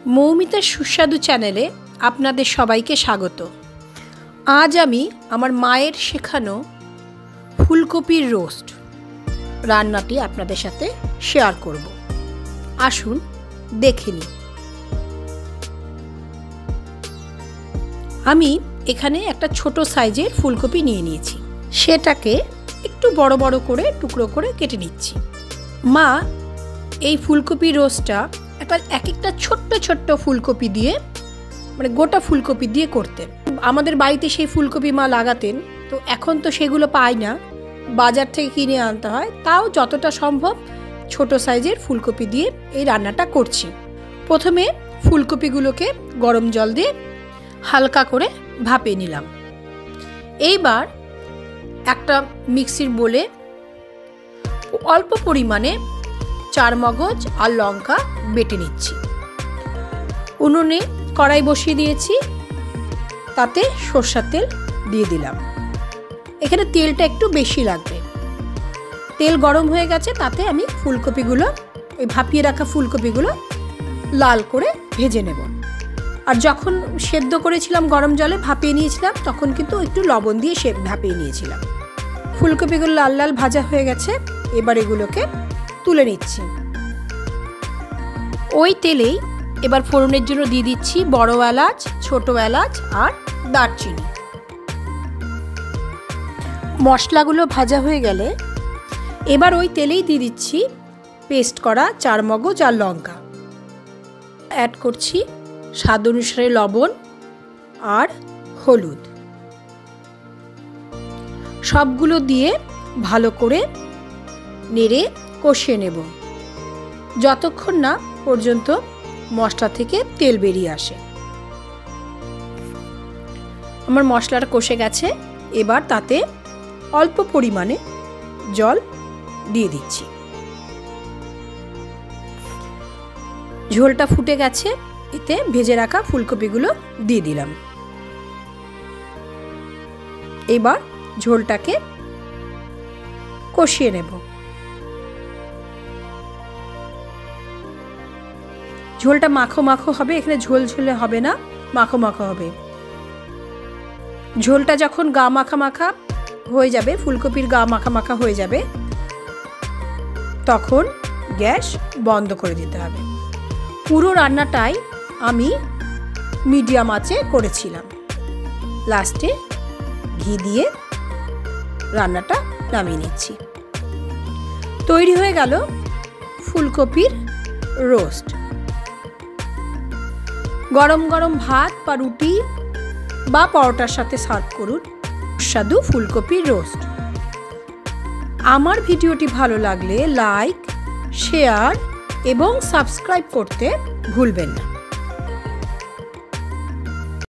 মৌমিতার সুস্বাদু চ্যানেলে আপনাদের সবাইকে স্বাগত। আজ আমি আমার মায়ের শেখানো ফুলকপির রোস্ট রান্নাটি আপনাদের সাথে শেয়ার করব। আসুন দেখে নিই। আমি এখানে একটা ছোট সাইজের ফুলকপি নিয়ে নিয়েছি, সেটাকে একটু বড় বড় করে টুকরো করে কেটে নিচ্ছি। মা এই ফুলকপির রোস্টটা এক একটা ছোট্ট ছোট্ট ফুলকপি দিয়ে, মানে গোটা ফুলকপি দিয়ে করতেন। আমাদের বাড়িতে সেই ফুলকপি মা লাগাতেন, তো এখন তো সেগুলো পাই না, বাজার থেকে কিনে আনতে হয়। তাও যতটা সম্ভব ছোট সাইজের ফুলকপি দিয়ে এই রান্নাটা করছি। প্রথমে ফুলকপিগুলোকে গরম জল দিয়ে হালকা করে ভাপিয়ে নিলাম। এইবার একটা মিক্সির বোলে অল্প পরিমাণে চারমগজ আর লঙ্কা বেটে নিচ্ছি। উনুনে কড়াই বসিয়ে দিয়েছি, তাতে সরষের তেল দিয়ে দিলাম। এখানে তেলটা একটু বেশি লাগবে। তেল গরম হয়ে গেছে, তাতে আমি ফুলকপিগুলো, ওই ভাপিয়ে রাখা ফুলকপিগুলো লাল করে ভেজে নেব। আর যখন সেদ্ধ করেছিলাম গরম জলে ভাপিয়ে নিয়েছিলাম, তখন কিন্তু একটু লবণ দিয়ে ভাপিয়ে নিয়েছিলাম। ফুলকপিগুলো লাল লাল ভাজা হয়ে গেছে, এবার এগুলোকে তুলে নিচ্ছি। ওই তেলেই এবার ফোড়নের জন্য দিয়ে দিচ্ছি বড় এলাচ, ছোট এলাচ আর দারচিনি। মশলাগুলো ভাজা হয়ে গেলে এবার ওই তেলেই দিয়ে দিচ্ছি পেস্ট করা চারমগজ আর লঙ্কা। অ্যাড করছি স্বাদ অনুসারে লবণ আর হলুদ। সবগুলো দিয়ে ভালো করে নেড়ে কষিয়ে নেব, যতক্ষণ না পর্যন্ত মশলা থেকে তেল বেরিয়ে আসে। আমার মশলাটা কষে গেছে, এবার তাতে অল্প পরিমাণে জল দিয়ে দিচ্ছি। ঝোলটা ফুটে গেছে, এতে ভেজে রাখা ফুলকপিগুলো দিয়ে দিলাম। এবার ঝোলটাকে কষিয়ে নেব। ঝোলটা মাখো মাখো হবে, এখানে ঝোল ঝোলে হবে না, মাখো মাখো হবে। ঝোলটা যখন গা মাখা মাখা হয়ে যাবে, ফুলকপির গা মাখা মাখা হয়ে যাবে, তখন গ্যাস বন্ধ করে দিতে হবে। পুরো রান্নাটাই আমি মিডিয়াম আঁচে করেছিলাম। লাস্টে ঘি দিয়ে রান্নাটা নামিয়ে নিচ্ছি। তৈরি হয়ে গেল ফুলকপির রোস্ট। গরম গরম ভাত বা রুটি বা পরোটার সাথে সার্ভ করুন সুস্বাদু ফুলকপির রোস্ট। আমার ভিডিওটি ভালো লাগলে লাইক, শেয়ার এবং সাবস্ক্রাইব করতে ভুলবেন না।